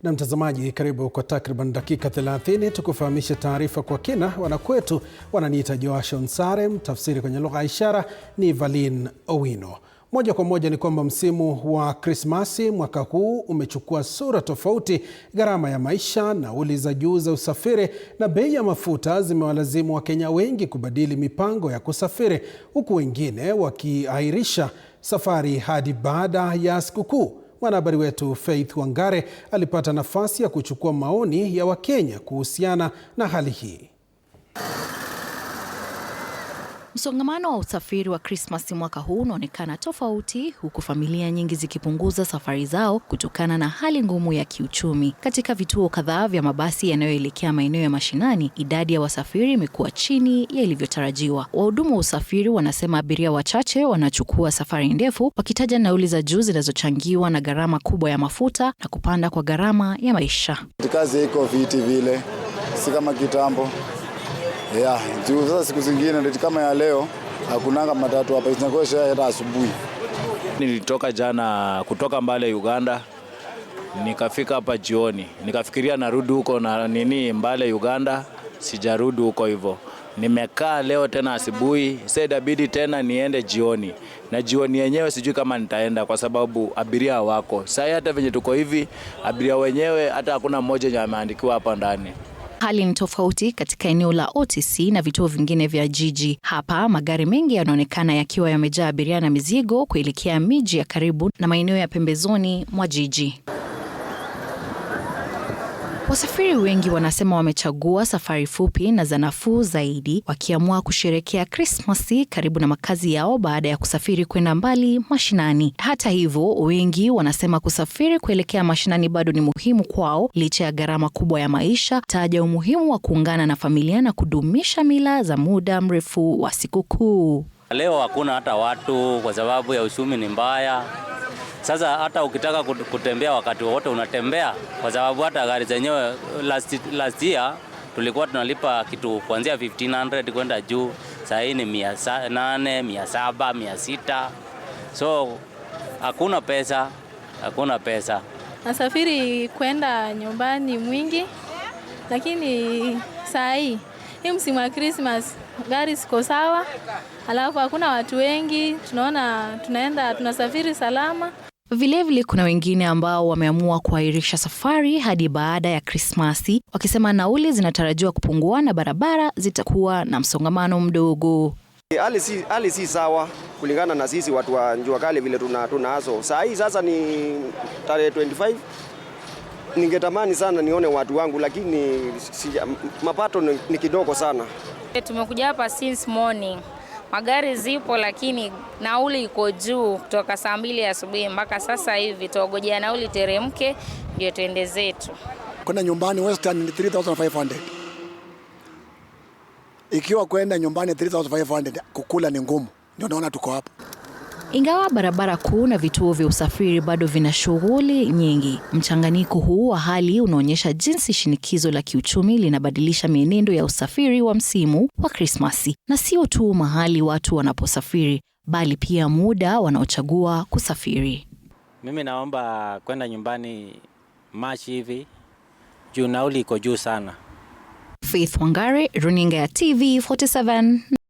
Na mtazamaji, karibu kwa takriban dakika 30 tukufahamishe taarifa kwa kina. Wanakwetu wananiita Joashon Sare, tafsiri kwenye lugha ya ishara ni Valin Owino. Moja kwa moja ni kwamba msimu wa Krismasi mwaka huu umechukua sura tofauti. Gharama ya maisha, nauli za juu za usafiri na bei ya mafuta zimewalazimu Wakenya wengi kubadili mipango ya kusafiri, huku wengine wakiahirisha safari hadi baada ya sikukuu. Mwanahabari wetu Faith Wangare alipata nafasi ya kuchukua maoni ya Wakenya kuhusiana na hali hii. Msongamano wa usafiri wa Krismasi mwaka huu unaonekana tofauti, huku familia nyingi zikipunguza safari zao kutokana na hali ngumu ya kiuchumi. Katika vituo kadhaa vya mabasi yanayoelekea maeneo ya mashinani, idadi ya wasafiri imekuwa chini ya ilivyotarajiwa. Wahudumu wa usafiri wanasema abiria wachache wanachukua safari ndefu, wakitaja nauli za juu zinazochangiwa na gharama kubwa ya mafuta na kupanda kwa gharama ya maisha. Kazi iko viti vile, si kama kitambo. Juu sasa siku zingine ndio kama ya leo hakunanga matatu hapa, zinakosha hata asubuhi. Nilitoka jana kutoka Mbale Uganda, nikafika hapa jioni. Nikafikiria narudi huko na Mbale Uganda, sijarudi huko hivyo. Nimekaa leo tena asubuhi, sasa inabidi tena niende jioni. Na jioni yenyewe sijui kama nitaenda kwa sababu abiria wako. Sasa hata venye tuko hivi, abiria wenyewe hata hakuna mmoja ameandikiwa hapa ndani. Hali ni tofauti katika eneo la OTC na vituo vingine vya jiji. Hapa magari mengi yanaonekana yakiwa yamejaa abiria na mizigo kuelekea miji ya karibu na maeneo ya pembezoni mwa jiji. Wasafiri wengi wanasema wamechagua safari fupi na za nafuu zaidi, wakiamua kusherehekea Krismasi karibu na makazi yao baada ya kusafiri kwenda mbali mashinani. Hata hivyo, wengi wanasema kusafiri kuelekea mashinani bado ni muhimu kwao licha ya gharama kubwa ya maisha. Taja umuhimu wa kuungana na familia na kudumisha mila za muda mrefu wa sikukuu. Leo hakuna hata watu kwa sababu ya uchumi ni mbaya. Sasa hata ukitaka kutembea wakati wote unatembea kwa sababu hata gari zenyewe last year tulikuwa tunalipa kitu kuanzia 1500 kwenda juu, sasa hii ni 800, 700, 600. So hakuna pesa. Nasafiri kwenda nyumbani mwingi, lakini saa hii msimu wa Christmas gari siko sawa, alafu hakuna watu wengi, tunasafiri salama. Vilevile kuna wengine ambao wameamua kuahirisha safari hadi baada ya Krismasi, wakisema nauli zinatarajiwa kupungua na barabara zitakuwa na msongamano mdogo. Hali si sawa kulingana na sisi watu wa Jua Kali vile tunazo. Saa hii sasa ni tarehe 25. Ningetamani sana nione watu wangu, lakini mapato ni kidogo sana. Tumekuja hapa since morning. Magari zipo lakini nauli iko juu kutoka saa 2 asubuhi mpaka sasa hivi. Tuongojea nauli teremke ndio tuende zetu. Kwenda nyumbani Western ni 3500. Ikiwa kwenda nyumbani 3500 kukula ni ngumu. Ndio naona tuko hapa. Ingawa barabara kuu na vituo vya usafiri bado vina shughuli nyingi, mchanganyiko huu wa hali unaonyesha jinsi shinikizo la kiuchumi linabadilisha mienendo ya usafiri wa msimu wa Krismasi. Na sio tu mahali watu wanaposafiri, bali pia muda wanaochagua kusafiri. Mimi naomba kwenda nyumbani March hivi, juu nauli iko juu sana. Faith Wangare, runinga ya TV 47.